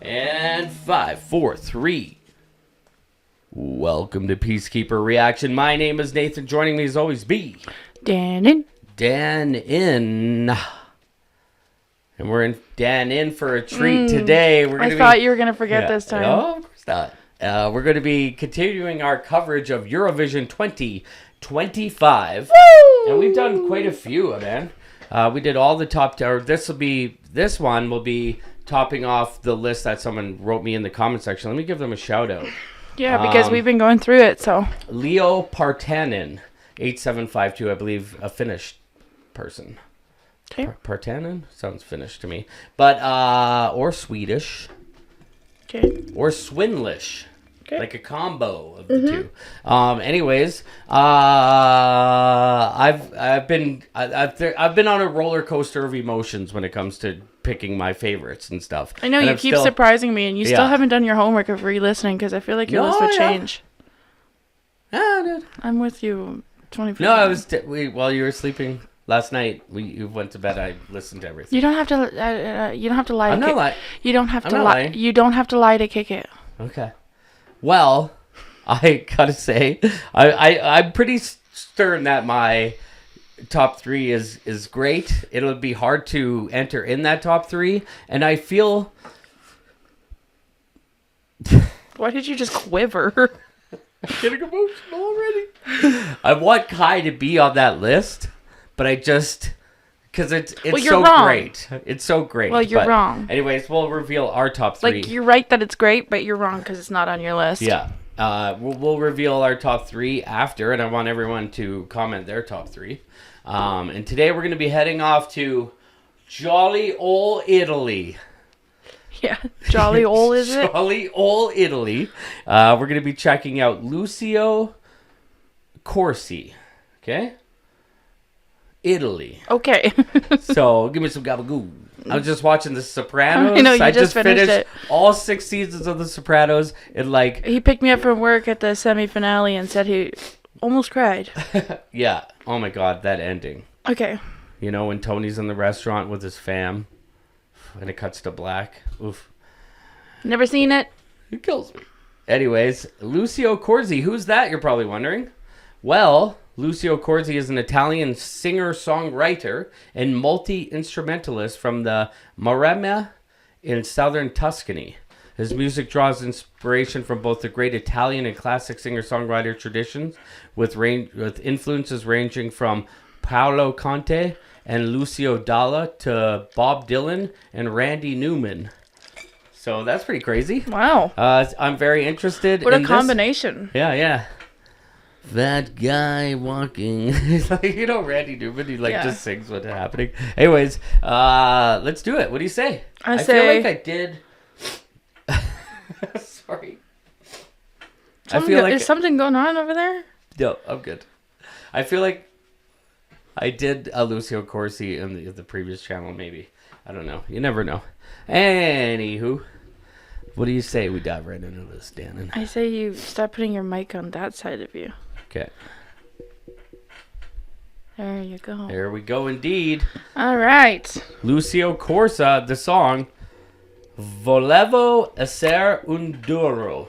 And 5, 4, 3. Welcome to Peacekeeper Reaction. My name is Nathan. Joining me as always be Danyn. Danyn. And we're in for a treat today. I thought you were going to forget this time. No, of course not. We're going to be continuing our coverage of Eurovision 2025. Woo! And we've done quite a few, man. We did all the top, this one will be topping off the list that someone wrote me in the comment section. Let me give them a shout out. Yeah, because we've been going through it, so. Leo Partanen, 8752, I believe, a Finnish person. Okay. Partanen? Sounds Finnish to me. But, or Swedish. Okay. Or Swinlish. Okay. Like a combo of the two. Anyways, I've been on a roller coaster of emotions when it comes to picking my favorites and stuff. I know, and you I'm keep still, surprising me, and you still haven't done your homework of re-listening, because I feel like your list would change. Dude. I'm with you 24. No, I was while you were sleeping last night. You went to bed. I listened to everything. You don't have to. You don't have to lie. I'm not lying. You don't have I'm to not lie. lying. You don't have to lie to kick it. Okay. Well, I gotta say, I'm pretty certain that my top 3 is great. It'll be hard to enter in that top 3, and I feel. Why did you just quiver? I'm getting emotional already. I want Kai to be on that list, but I just because it's so wrong. great. It's so great. Well, you're wrong. Anyways, we'll reveal our top 3. Like, you're right that it's great, but you're wrong because it's not on your list. Yeah. We'll reveal our top 3 after, and I want everyone to comment their top 3. And today we're going to be heading off to jolly old Italy. Yeah, jolly old is it? Jolly old Italy. We're going to be checking out Lucio Corsy. Okay? Italy. Okay. So, give me some gabagoo. I was just watching The Sopranos. I know, you just finished it. all 6 seasons of The Sopranos. And He picked me up from work at the semi-finale and said he almost cried. Yeah. Oh my God, that ending. Okay. You know, when Tony's in the restaurant with his fam and it cuts to black. Oof. Never seen it. It kills me. Anyways, Lucio Corsy. Who's that, you're probably wondering? Well, Lucio Corsy is an Italian singer-songwriter and multi-instrumentalist from the Maremma in southern Tuscany. His music draws inspiration from both the great Italian and classic singer-songwriter traditions, with influences ranging from Paolo Conte and Lucio Dalla to Bob Dylan and Randy Newman. So that's pretty crazy. Wow. I'm very interested in What a combination. This. Yeah. That guy walking. He's like, Randy Newman, he just sings what's happening. Anyways, let's do it. What do you say? I feel like I did. Sorry. Is something going on over there? No, I'm good. I feel like I did a Lucio Corsy in the previous channel, maybe. I don't know. You never know. Anywho, what do you say we dive right into this, Danyn? I say you start putting your mic on that side of you. Okay. There you go. There we go, indeed. All right. Lucio Corsy, the song Volevo Essere Duro.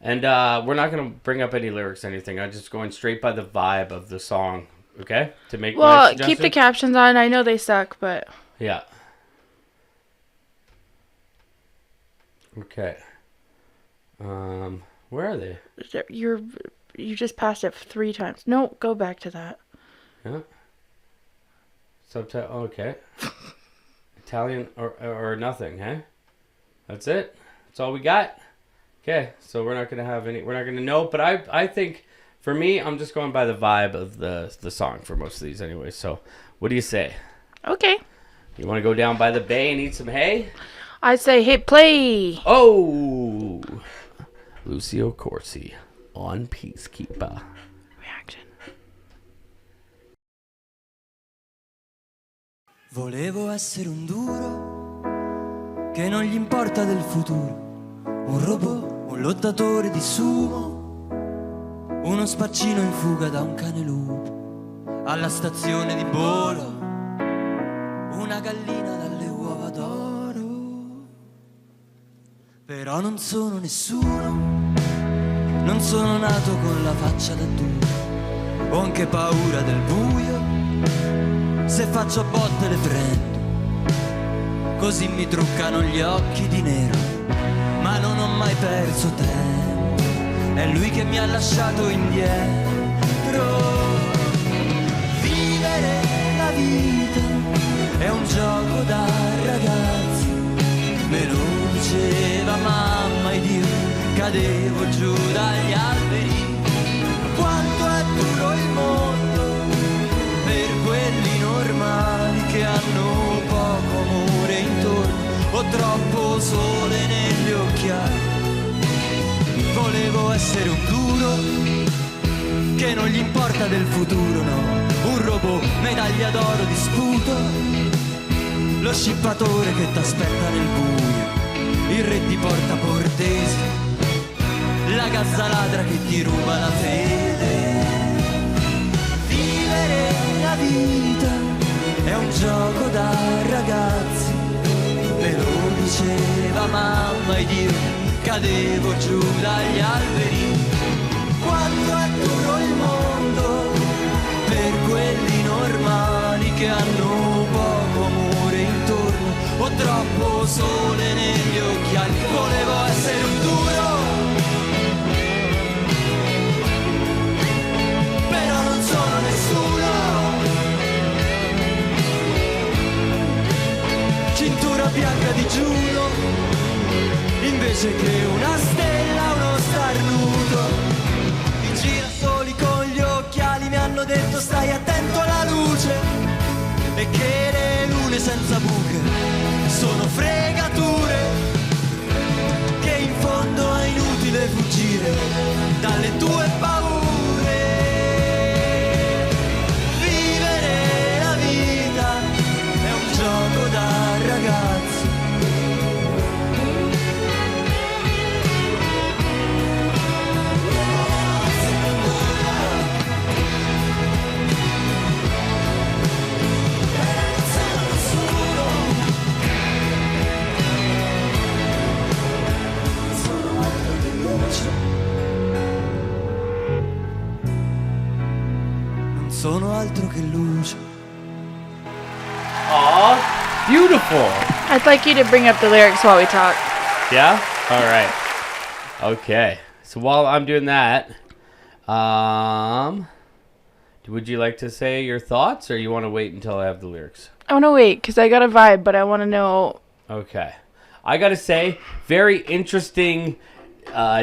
And we're not going to bring up any lyrics or anything. I'm just going straight by the vibe of the song, okay? To make my suggestion. Keep the captions on. I know they suck, but... Yeah. Okay. Where are they? You just passed it 3 times. No, go back to that. Yeah. Subtitle. Okay. Italian or nothing, huh? That's it. That's all we got. Okay, so we're not gonna have any. We're not gonna know. But I think for me, I'm just going by the vibe of the song for most of these, anyway. So, what do you say? Okay. You want to go down by the bay and eat some hay? I say hit play. Oh, Lucio Corsy on Peacekeeper Reaction. Volevo essere un duro che non gli importa del futuro, un robot, un lottatore di sumo, uno spaccino in fuga da un cane lupo, alla stazione di Bolo, una gallina dalle uova d'oro. Però non sono nessuno, non sono nato con la faccia da duro, ho anche paura del buio, se faccio a botte le prendo, così mi truccano gli occhi di nero, ma non ho mai perso tempo, è lui che mi ha lasciato indietro. Vivere la vita è un gioco da ragazzi, me lo diceva mamma ed io cadevo giù dagli alberi. Quanto è duro il mondo per quelli normali che hanno poco amore intorno o troppo sole negli occhiali. Volevo essere un duro che non gli importa del futuro, no, un robot, medaglia d'oro di sputo, lo scippatore che t'aspetta nel buio, il re di Porta Portesi, la gazza ladra che ti ruba la fede. Vivere la vita è un gioco da ragazzi, me lo diceva mamma ed io cadevo giù dagli alberi. Quanto è duro il mondo per quelli normali che hanno poco amore intorno o troppo sole negli occhiali. Volevo essere un duro, però non sono nessuno. Cintura bianca di giudo, invece che una stella, uno starnuto. I girasoli con gli occhiali mi hanno detto stai attento alla luce e che le lune senza buche sono fregature, che in fondo è inutile fuggire dalle tue paure. Vivere la vita è un gioco da ragazzi. Sono altro che luce. Aw, beautiful. I'd like you to bring up the lyrics while we talk. Yeah? All right. Okay. So while I'm doing that, would you like to say your thoughts or you want to wait until I have the lyrics? I want to wait because I got a vibe, but I want to know. Okay. I got to say, very interesting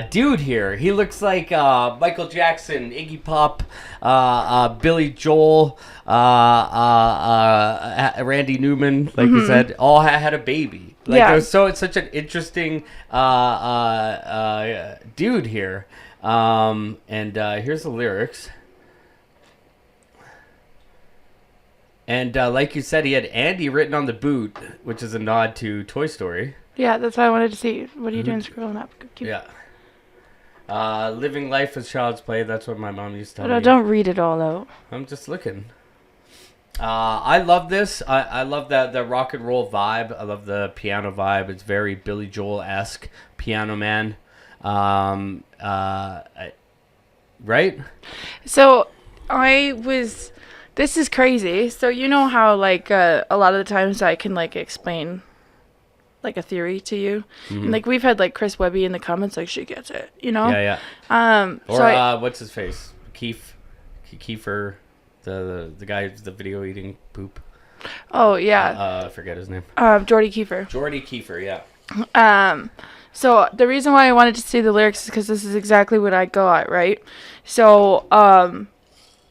dude here. He looks like Michael Jackson, Iggy Pop, Billy Joel, Randy Newman, like you said, all had a baby. Like, Yeah. it's such an interesting dude here. And here's the lyrics. And like you said, he had Andy written on the boot, which is a nod to Toy Story. Yeah, that's what I wanted to see. What are you doing scrolling up? Keep- Yeah. Living life as child's play. That's what my mom used to tell No, me. don't read it all out. I'm just looking. I love this. I love the rock and roll vibe. I love the piano vibe. It's very Billy Joel-esque, Piano Man. Right? So this is crazy. So you know how like a lot of the times I can like explain like a theory to you. And, like we've had like Chris Webby in the comments like she gets it, you know? Yeah, yeah. Or so what's his face? Kiefer, the guy, the video eating poop. oh yeah. I forget his name. Jordy Kiefer. Jordy Kiefer, yeah. So the reason why I wanted to see the lyrics is because this is exactly what I got, right? So,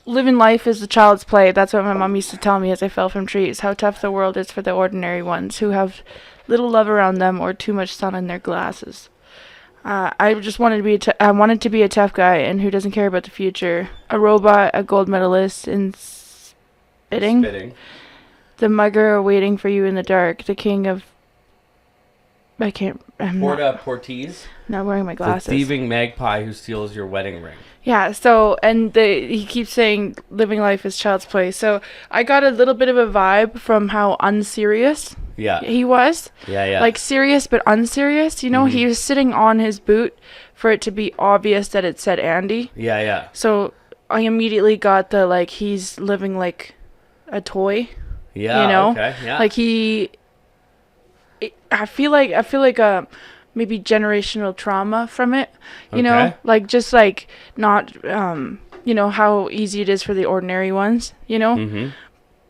living life is a child's play. That's what my mom used to tell me as I fell from trees. How tough the world is for the ordinary ones who have little love around them or too much sun in their glasses. I just wanted to be I wanted to be a tough guy and who doesn't care about the future. A robot, a gold medalist in spitting. The mugger waiting for you in the dark. The king of I'm Porta-Portese. not wearing my glasses. The thieving magpie who steals your wedding ring. Yeah, so, and he keeps saying living life is child's play. So I got a little bit of a vibe from how unserious Yeah. He was. Yeah. Like serious but unserious. You know, he was sitting on his boot for it to be obvious that it said Andy. Yeah. So I immediately got the like he's living like a toy. Yeah. You know? Okay. Yeah. Like I feel like maybe generational trauma from it. You know? Okay. Like just like not you know how easy it is for the ordinary ones, you know? Mm-hmm.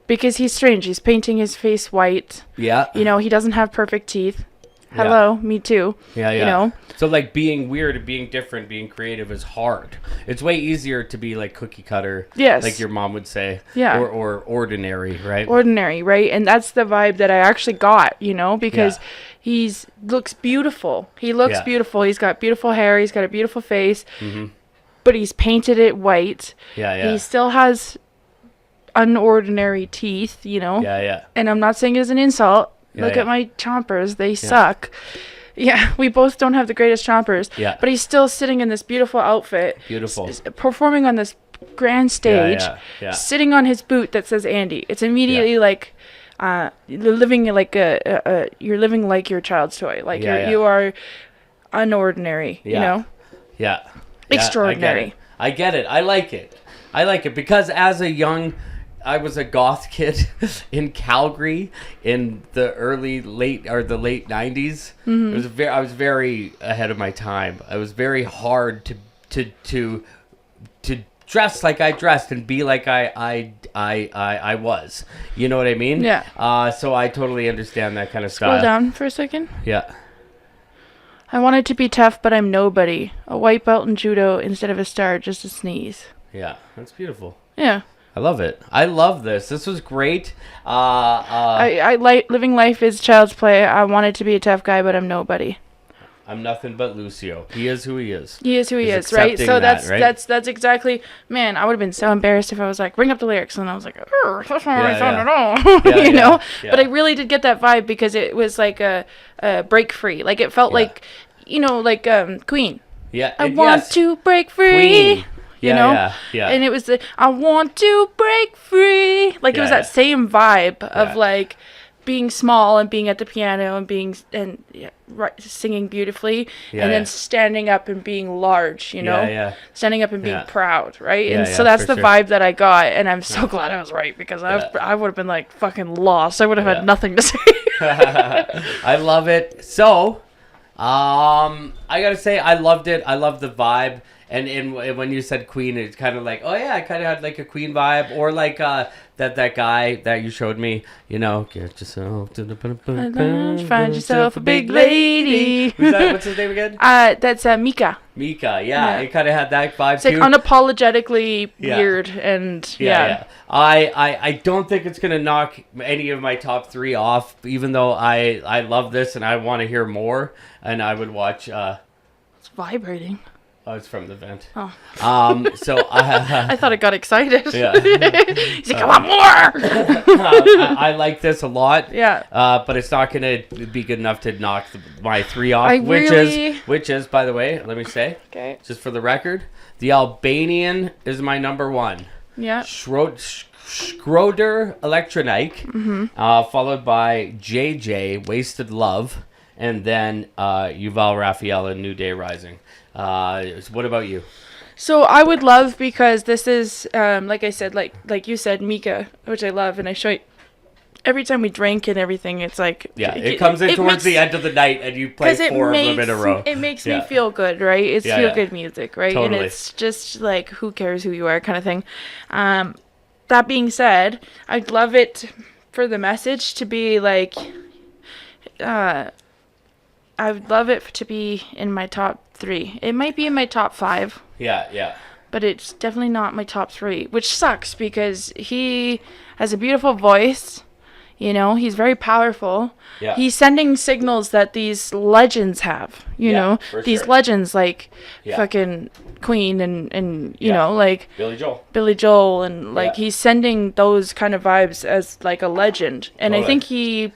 Because he's strange. He's painting his face white. Yeah. You know, he doesn't have perfect teeth. Hello, me too. Yeah. You know? So like being weird and being different, being creative is hard. It's way easier to be like cookie cutter. Yes. Like your mom would say. Yeah. Or ordinary, right? Ordinary, right? And that's the vibe that I actually got, you know, because he's looks beautiful. He looks beautiful. He's got beautiful hair. He's got a beautiful face. Mm-hmm. But he's painted it white. Yeah. He still has unordinary teeth, you know. Yeah. And I'm not saying it as an insult. Look at my chompers. They suck. Yeah, we both don't have the greatest chompers. Yeah. But he's still sitting in this beautiful outfit. Beautiful. Performing on this grand stage. Yeah. Sitting on his boot that says Andy. It's immediately like living like you're living like your child's toy. Like you are unordinary, you know? Yeah. Extraordinary. I get it. I like it because as a young, I was a goth kid in Calgary in the late 90s. Mm-hmm. I was very ahead of my time. It was very hard to dress like I dressed and be like I was. You know what I mean? Yeah. So I totally understand that kind of Scroll style. down for a second. Yeah. I wanted to be tough, but I'm nobody. A white belt in judo instead of a star, just a sneeze. Yeah, that's beautiful. Yeah. I love it. I love this. This was great. I like living life is child's play. I wanted to be a tough guy, but I'm nobody. I'm nothing but Lucio. He is who he is. He is who he He's is, right? So accepting that's exactly. Man, I would have been so embarrassed if I was like, bring up the lyrics, and I was like, that's not what I sound at all, you know. Yeah. But I really did get that vibe because it was like a break free. Like it felt like, you know, like Queen. Yeah. I want to break free. Queen. You know? Yeah. And it was I want to break free. Like it was that same vibe of like being small and being at the piano and being singing beautifully and then standing up and being large, you know? Standing up and being proud, right? And so that's the vibe that I got, and I'm so glad I was right because I would have been like fucking lost. I would have had nothing to say. I love it. So, I got to say I loved it. I loved the vibe. And when you said Queen, it's kind of like, oh yeah, I kind of had like a Queen vibe, or like that guy that you showed me, you know, get yourself to the find yourself a big lady. Who's that? What's his name again? That's Mika. Mika, yeah. It kind of had that vibe it's too. It's like unapologetically weird, and I don't think it's gonna knock any of my top 3 off, even though I love this and I want to hear more, and I would watch. It's vibrating. Oh, it's from the vent. Oh. So I thought it got excited. Yeah. He's like, I want more. I like this a lot. Yeah. But it's not going to be good enough to knock my 3 off, which is, by the way, let me say, just for the record, the Albanian is my number 1. Yeah. Schroeder Electronike, followed by JJ, Wasted Love, and then Yuval Raphael and New Day Rising. What about you? So I would love, because this is like I said, like you said, Mika, which I love, and I show you every time we drink and everything. It's like it comes in towards the end of the night, and you play 4 of them in a row. It makes me feel good, right? It's feel good music, right? Totally. And it's just like, who cares who you are, kind of thing. That being said, I'd love it for the message to be like, I would love it to be in my top 3. It might be in my top 5. Yeah. But it's definitely not my top 3, which sucks because he has a beautiful voice. You know, he's very powerful. Yeah. He's sending signals that these legends have, you know, these legends like fucking Queen and you know, like Billy Joel and like he's sending those kind of vibes as like a legend. And I think he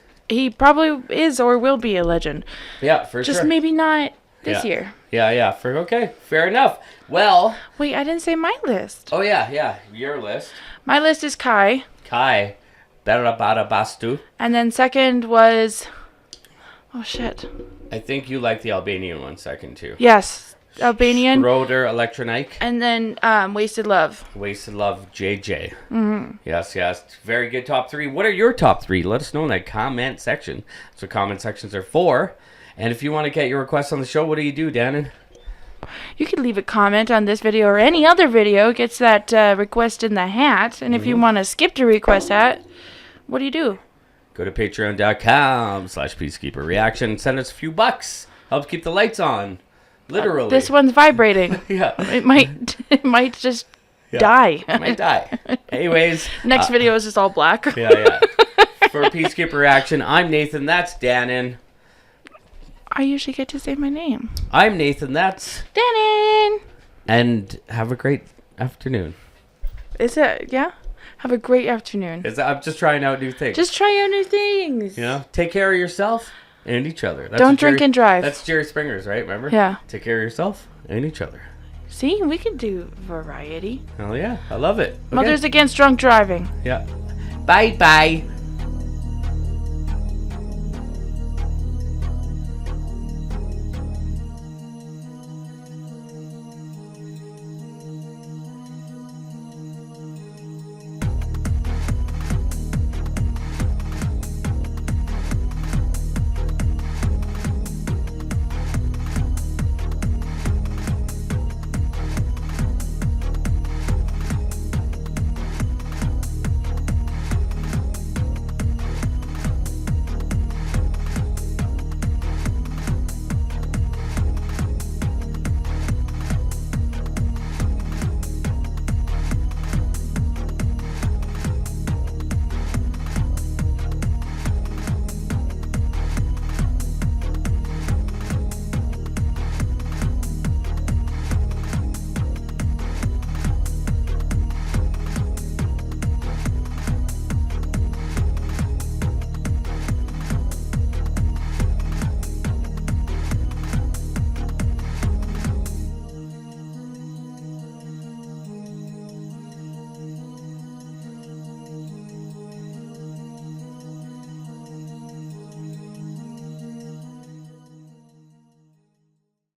probably is or will be a legend. Yeah, for sure. Just maybe not this year. Yeah. Okay, fair enough. Well. Wait, I didn't say my list. Oh, yeah. Your list. My list is Kai. Barabastu. And then second was, oh shit. I think you like the Albanian one second too. Yes, Albanian. Roder Electronike. And then Wasted Love. Wasted Love JJ. Mm-hmm. Yes. Very good top 3. What are your top 3? Let us know in that comment section. That's what comment sections are for. And if you want to get your requests on the show, what do, Dannon? You could leave a comment on this video or any other video. It gets that request in the hat. And if you want to skip the request hat, what do? Go to patreon.com/peacekeeperreaction. Send us a few bucks. Helps keep the lights on. Literally. This one's vibrating. Yeah. It might just die. It might die. Anyways. Next video is just all black. Yeah. For Peacekeeper Reaction, I'm Nathan. That's Dannon. I usually get to say my name. I'm Nathan. That's Dannon. And have a great afternoon. Is it? Yeah? Have a great afternoon. I'm just trying out new things. Just try out new things. Take care of yourself and each other. Don't drink and drive. That's Jerry Springer's, right? Remember? Yeah. Take care of yourself and each other. See, we can do variety. Oh, yeah. I love it. Okay. Mothers Against Drunk Driving. Yeah. Bye.